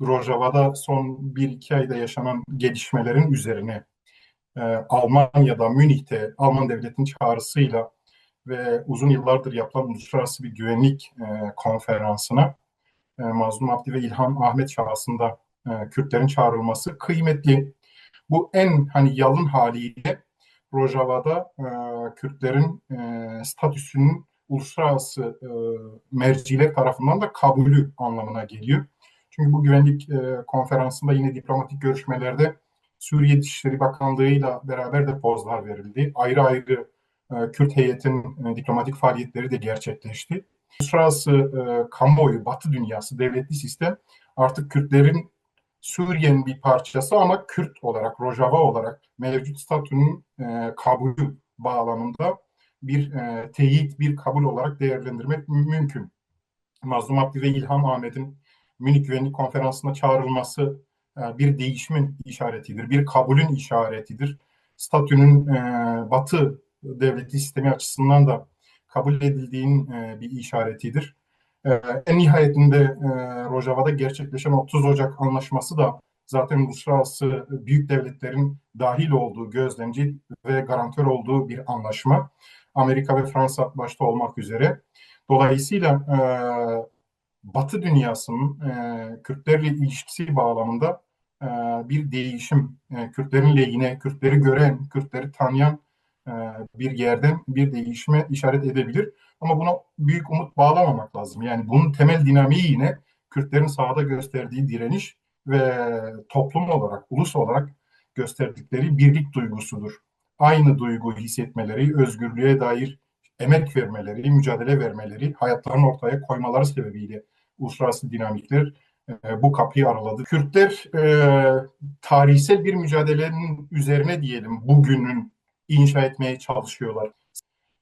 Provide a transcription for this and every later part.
Rojava'da son bir iki ayda yaşanan gelişmelerin üzerine Almanya'da, Münih'te Alman devletinin çağrısıyla ve uzun yıllardır yapılan uluslararası bir güvenlik konferansına Mazlum Abdi ve İlhan Ahmet şahsında Kürtlerin çağrılması kıymetli. Bu en hani yalın haliyle Rojava'da Kürtlerin statüsünün uluslararası merciler tarafından da kabulü anlamına geliyor. Çünkü bu güvenlik konferansında yine diplomatik görüşmelerde Suriye Dışişleri Bakanlığı'yla beraber de pozlar verildi. Ayrı ayrı Kürt heyetin diplomatik faaliyetleri de gerçekleşti. Uluslararası kamuoyu, Batı dünyası, devletli sistem artık Kürtlerin Suriye'nin bir parçası ama Kürt olarak, Rojava olarak mevcut statünün kabulü bağlamında bir teyit, bir kabul olarak değerlendirmek mümkün. Mazlum Abdi ve İlham Ahmet'in Münih Güvenlik Konferansı'na çağrılması bir değişimin işaretidir, bir kabulün işaretidir. Statünün Batı devleti sistemi açısından da kabul edildiğinin bir işaretidir. En nihayetinde Rojava'da gerçekleşen 30 Ocak Anlaşması da zaten uluslararası büyük devletlerin dahil olduğu, gözlemci ve garantör olduğu bir anlaşma. Amerika ve Fransa başta olmak üzere. Dolayısıyla Batı dünyasının Kürtlerle ilişkisi bağlamında e, bir değişim, Kürtlerin lehine, Kürtleri gören, Kürtleri tanıyan e, bir yerden bir değişime işaret edebilir. Ama buna büyük umut bağlamamak lazım. Yani bunun temel dinamiği yine Kürtlerin sahada gösterdiği direniş ve toplum olarak, ulus olarak gösterdikleri birlik duygusudur. Aynı duyguyu hissetmeleri, özgürlüğe dair emek vermeleri, mücadele vermeleri, hayatlarını ortaya koymaları sebebiyle uluslararası dinamikler bu kapıyı araladı. Kürtler tarihsel bir mücadelenin üzerine diyelim bugünün inşa etmeye çalışıyorlar.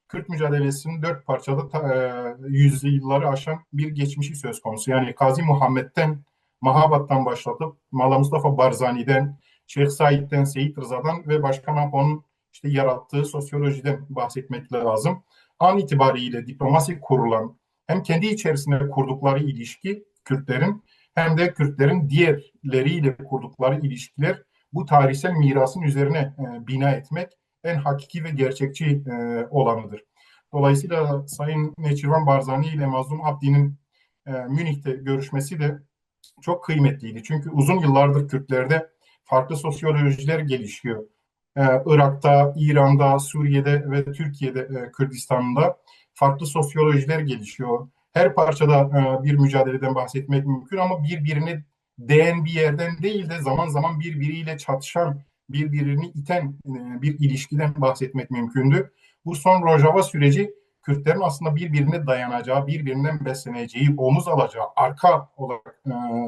Kürt mücadelesinin dört parçada yüzyılları aşan bir geçmişi söz konusu. Yani Gazi Muhammed'den, Mahabat'tan başlatıp Mala Mustafa Barzani'den, Şeyh Said'den, Seyit Rıza'dan ve Başkan Apo'nun işte yarattığı sosyolojiden bahsetmek lazım. An itibariyle diplomasi kurulan, hem kendi içerisinde kurdukları ilişki Kürtlerin hem de Kürtlerin diğerleriyle kurdukları ilişkiler bu tarihsel mirasın üzerine bina etmek en hakiki ve gerçekçi olanıdır. Dolayısıyla Sayın Neçirvan Barzani ile Mazlum Abdi'nin Münih'te görüşmesi de çok kıymetliydi. Çünkü uzun yıllardır Kürtlerde farklı sosyolojiler gelişiyor. Irak'ta, İran'da, Suriye'de ve Türkiye'de, Kürdistan'da farklı sosyolojiler gelişiyor. Her parçada bir mücadeleden bahsetmek mümkün ama birbirine değen bir yerden değil de zaman zaman birbiriyle çatışan, birbirini iten bir ilişkiden bahsetmek mümkündü. Bu son Rojava süreci Kürtlerin aslında birbirine dayanacağı, birbirinden besleneceği, omuz alacağı, arka olarak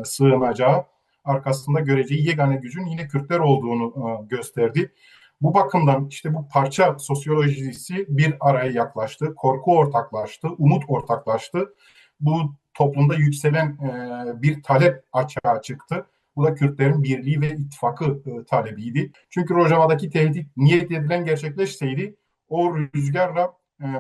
sığınacağı, arkasında göreceği yegane gücün yine Kürtler olduğunu gösterdi. Bu bakımdan işte bu parça sosyolojisi bir araya yaklaştı, korku ortaklaştı, umut ortaklaştı. Bu toplumda yükselen bir talep açığa çıktı. Bu da Kürtlerin birliği ve ittifakı talebiydi. Çünkü Rojava'daki tehdit niyet edilen gerçekleşseydi o rüzgarla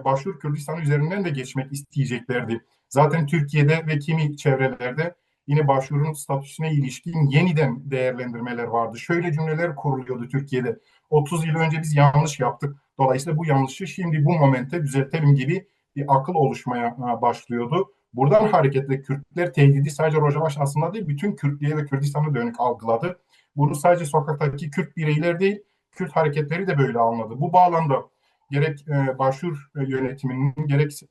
Başur Kürdistan üzerinden de geçmek isteyeceklerdi. Zaten Türkiye'de ve kimi çevrelerde yine Başur'un statüsüne ilişkin yeniden değerlendirmeler vardı. Şöyle cümleler kuruluyordu Türkiye'de. 30 yıl önce biz yanlış yaptık. Dolayısıyla bu yanlışı şimdi bu momente düzeltelim gibi bir akıl oluşmaya başlıyordu. Buradan hareketle Kürtler tehdidi sadece Rojava aslında değil, bütün Kürtlüğe ve Kürdistan'a dönük algıladı. Bunu sadece sokaktaki Kürt bireyler değil, Kürt hareketleri de böyle anladı. Bu bağlamda gerek Başur yönetiminin gerekse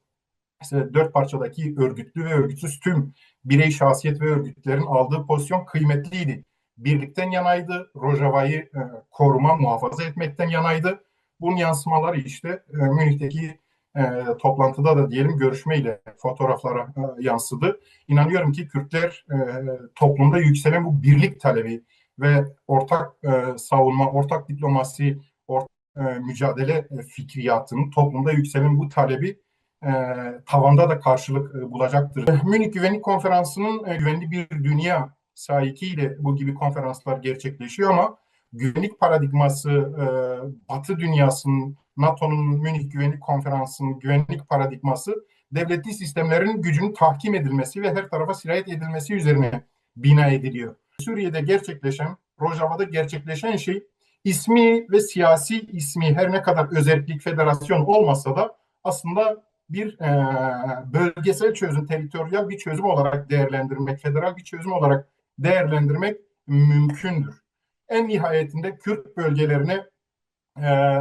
dört parçadaki örgütlü ve örgütsüz tüm birey şahsiyet ve örgütlerin aldığı pozisyon kıymetliydi. Birlikten yanaydı, Rojava'yı koruma, muhafaza etmekten yanaydı. Bunun yansımaları işte Münih'teki toplantıda da diyelim görüşmeyle fotoğraflara yansıdı. İnanıyorum ki Kürtler toplumda yükselen bu birlik talebi ve ortak savunma, ortak diplomasi, mücadele fikriyatının toplumda yükselen bu talebi e, tavanda da karşılık bulacaktır. Münih Güvenlik Konferansı'nın güvenli bir dünya sahikiyle bu gibi konferanslar gerçekleşiyor ama güvenlik paradigması Batı dünyasının, NATO'nun Münih Güvenlik Konferansı'nın güvenlik paradigması devletli sistemlerin gücünün tahkim edilmesi ve her tarafa sirayet edilmesi üzerine bina ediliyor. Suriye'de gerçekleşen, Rojava'da gerçekleşen şey ismi ve siyasi ismi her ne kadar özellik federasyon olmasa da aslında bir bölgesel çözüm, teritoryal bir çözüm olarak değerlendirmek, federal bir çözüm olarak değerlendirmek mümkündür. En nihayetinde Kürt bölgelerine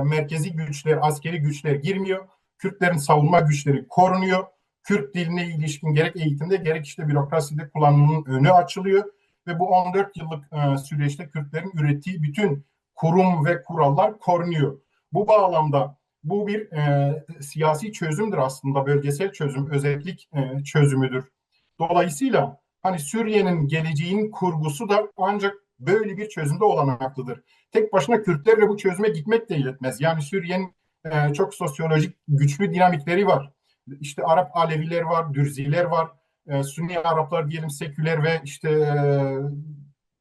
merkezi güçler, askeri güçler girmiyor. Kürtlerin savunma güçleri korunuyor. Kürt diline ilişkin gerek eğitimde gerek işte bürokraside kullanımının önü açılıyor. Ve bu 14 yıllık süreçte Kürtlerin ürettiği bütün kurum ve kurallar korunuyor. Bu bağlamda bu bir siyasi çözümdür aslında, bölgesel çözüm, özellik çözümüdür. Dolayısıyla hani Suriye'nin geleceğin kurgusu da ancak böyle bir çözümde olanaklıdır. Tek başına Kürtlerle bu çözüme gitmek de iletmez. Yani Suriye'nin çok sosyolojik güçlü dinamikleri var. İşte Arap Aleviler var, Dürziler var, Sünni Araplar diyelim seküler ve işte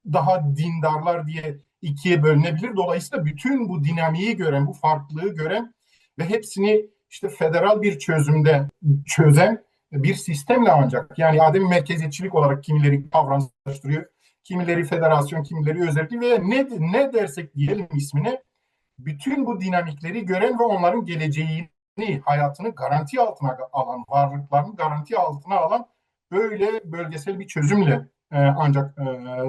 daha dindarlar diye ikiye bölünebilir. Dolayısıyla bütün bu dinamiği gören, bu farklılığı gören ve hepsini işte federal bir çözümde çözen bir sistemle ancak, yani adem merkeziyetçilik olarak kimileri kavramsallaştırıyor, kimileri federasyon, kimileri özellik ve ne dersek diyelim ismine, bütün bu dinamikleri gören ve onların geleceğini, hayatını garanti altına alan, varlıklarını garanti altına alan böyle bölgesel bir çözümle ancak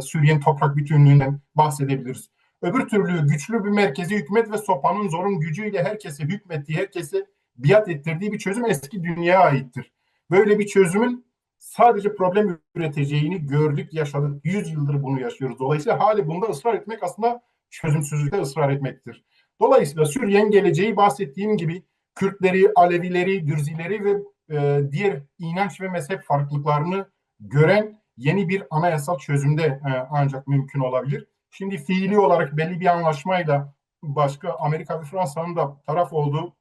Suriye'nin toprak bütünlüğünden bahsedebiliriz. Öbür türlü güçlü bir merkezi hükümet ve sopanın zorun gücüyle herkese hükmettiği, herkese biat ettirdiği bir çözüm eski dünyaya aittir. Böyle bir çözümün sadece problem üreteceğini gördük, yaşadık. 100 yıldır bunu yaşıyoruz. Dolayısıyla hali bunda ısrar etmek aslında çözümsüzlükte ısrar etmektir. Dolayısıyla Suriye'nin geleceği bahsettiğim gibi Kürtleri, Alevileri, Dürzileri ve diğer inanç ve mezhep farklılıklarını gören yeni bir anayasal çözümde ancak mümkün olabilir. Şimdi fiili olarak belli bir anlaşmayla başka Amerika ve Fransa'nın da taraf olduğu,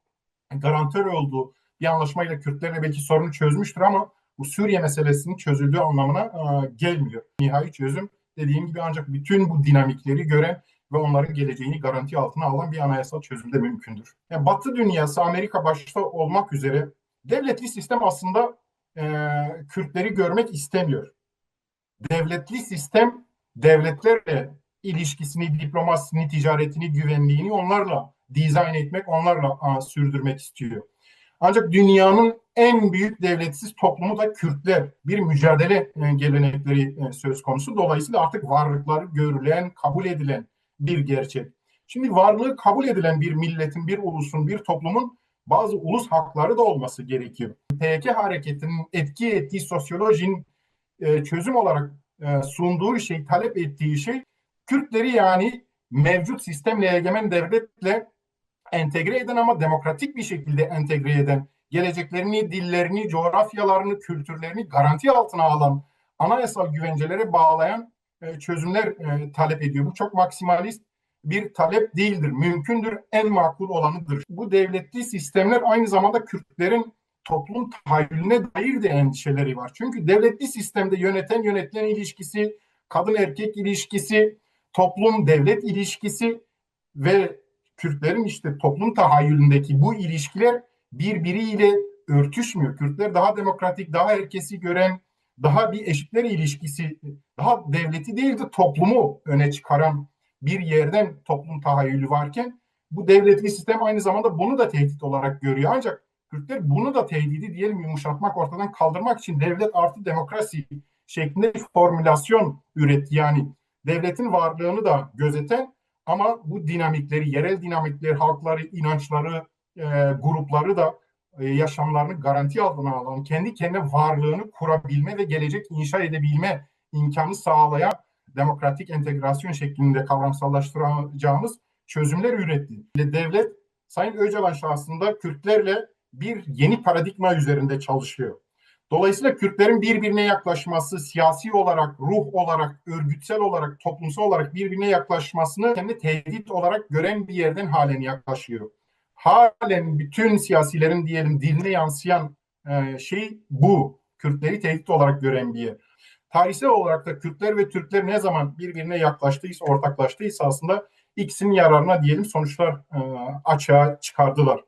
garantör olduğu bir anlaşmayla Kürtlerle belki sorunu çözmüştür ama bu Suriye meselesinin çözüldüğü anlamına gelmiyor. Nihai çözüm dediğim gibi ancak bütün bu dinamikleri gören ve onların geleceğini garanti altına alan bir anayasal çözüm de mümkündür. Yani Batı dünyası, Amerika başta olmak üzere devletli sistem aslında Kürtleri görmek istemiyor. Devletli sistem devletlerle ilişkisini, diplomasisini, ticaretini, güvenliğini onlarla dizayn etmek, onlarla sürdürmek istiyor. Ancak dünyanın en büyük devletsiz toplumu da Kürtler. Bir mücadele gelenekleri söz konusu. Dolayısıyla artık varlıkları görülen, kabul edilen bir gerçek. Şimdi varlığı kabul edilen bir milletin, bir ulusun, bir toplumun bazı ulus hakları da olması gerekiyor. PKK hareketinin etki ettiği sosyolojinin çözüm olarak sunduğu şey, talep ettiği şey Kürtleri, yani mevcut sistemle, egemen devletle entegre eden ama demokratik bir şekilde entegre eden, geleceklerini, dillerini, coğrafyalarını, kültürlerini garanti altına alan, anayasal güvencelere bağlayan çözümler talep ediyor. Bu çok maksimalist bir talep değildir. Mümkündür, en makul olanıdır. Bu devletli sistemler aynı zamanda Kürtlerin toplum tahayyülüne dair de endişeleri var. Çünkü devletli sistemde yöneten yönetilen ilişkisi, kadın erkek ilişkisi, toplum devlet ilişkisi ve Kürtlerin işte toplum tahayyülündeki bu ilişkiler birbiriyle örtüşmüyor. Kürtler daha demokratik, daha herkesi gören, daha bir eşitler ilişkisi, daha devleti değil de toplumu öne çıkaran bir yerden toplum tahayyülü varken bu devletli sistem aynı zamanda bunu da tehdit olarak görüyor. Ancak Kürtler bunu da tehdidi diyelim yumuşatmak, ortadan kaldırmak için devlet artı demokrasi şeklinde bir formülasyon üretti. Yani devletin varlığını da gözeten ama bu dinamikleri, yerel dinamikleri, halkları, inançları, grupları da yaşamlarını garanti altına alan, kendi kendine varlığını kurabilme ve gelecek inşa edebilme imkanı sağlayan demokratik entegrasyon şeklinde kavramsallaştıracağımız çözümler üretti. Devlet, Sayın Öcalan şahsında Kürtlerle bir yeni paradigma üzerinde çalışıyor. Dolayısıyla Kürtlerin birbirine yaklaşması, siyasi olarak, ruh olarak, örgütsel olarak, toplumsal olarak birbirine yaklaşmasını kendi tehdit olarak gören bir yerden halen yaklaşıyor. Halen bütün siyasilerin diyelim diline yansıyan şey bu. Kürtleri tehdit olarak gören bir yer. Tarihsel olarak da Kürtler ve Türkler ne zaman birbirine yaklaştıysa, ortaklaştıysa aslında ikisinin yararına diyelim sonuçlar açığa çıkardılar.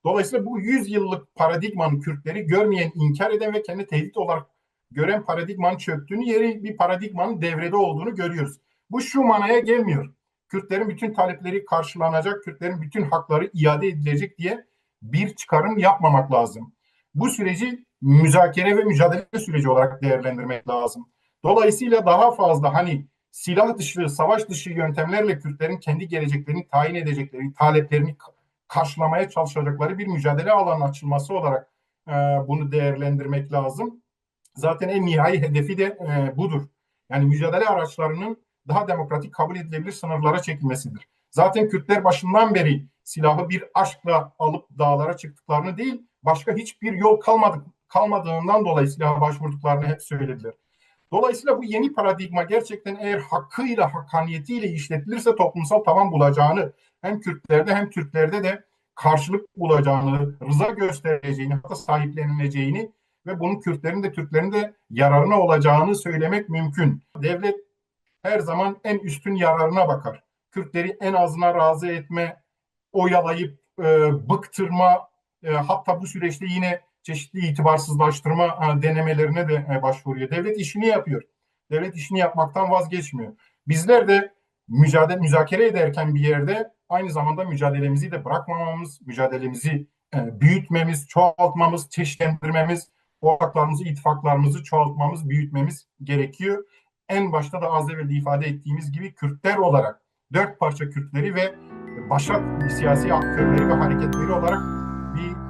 Dolayısıyla bu 100 yıllık paradigmanın Kürtleri görmeyen, inkar eden ve kendi tehdit olarak gören paradigmanın çöktüğünü, yeni bir paradigmanın devrede olduğunu görüyoruz. Bu şu manaya gelmiyor. Kürtlerin bütün talepleri karşılanacak, Kürtlerin bütün hakları iade edilecek diye bir çıkarım yapmamak lazım. Bu süreci müzakere ve mücadele süreci olarak değerlendirmek lazım. Dolayısıyla daha fazla hani silah dışı, savaş dışı yöntemlerle Kürtlerin kendi geleceklerini tayin edecekleri, taleplerini karşılamaya çalışacakları bir mücadele alanı açılması olarak bunu değerlendirmek lazım. Zaten en nihai hedefi de budur. Yani mücadele araçlarının daha demokratik kabul edilebilir sınırlara çekilmesidir. Zaten Kürtler başından beri silahı bir aşkla alıp dağlara çıktıklarını değil, başka hiçbir yol kalmadığından dolayı silaha başvurduklarını hep söylediler. Dolayısıyla bu yeni paradigma gerçekten eğer hakkıyla, hakkaniyetiyle işletilirse toplumsal tavan bulacağını, hem Kürtlerde hem Türklerde de karşılık bulacağını, rıza göstereceğini, hatta sahiplenileceğini ve bunun Kürtlerin de Türklerin de yararına olacağını söylemek mümkün. Devlet her zaman en üstün yararına bakar. Kürtleri en azına razı etme, oyalayıp bıktırma, hatta bu süreçte yine çeşitli itibarsızlaştırma denemelerine de başvuruyor. Devlet işini yapıyor. Devlet işini yapmaktan vazgeçmiyor. Bizler de müzakere ederken bir yerde aynı zamanda mücadelemizi de bırakmamamız, mücadelemizi büyütmemiz, çoğaltmamız, çeşitlendirmemiz, ortaklarımızı, ittifaklarımızı çoğaltmamız, büyütmemiz gerekiyor. En başta da az evvel ifade ettiğimiz gibi Kürtler olarak dört parça Kürtleri ve başat siyasi aktörleri ve hareketleri olarak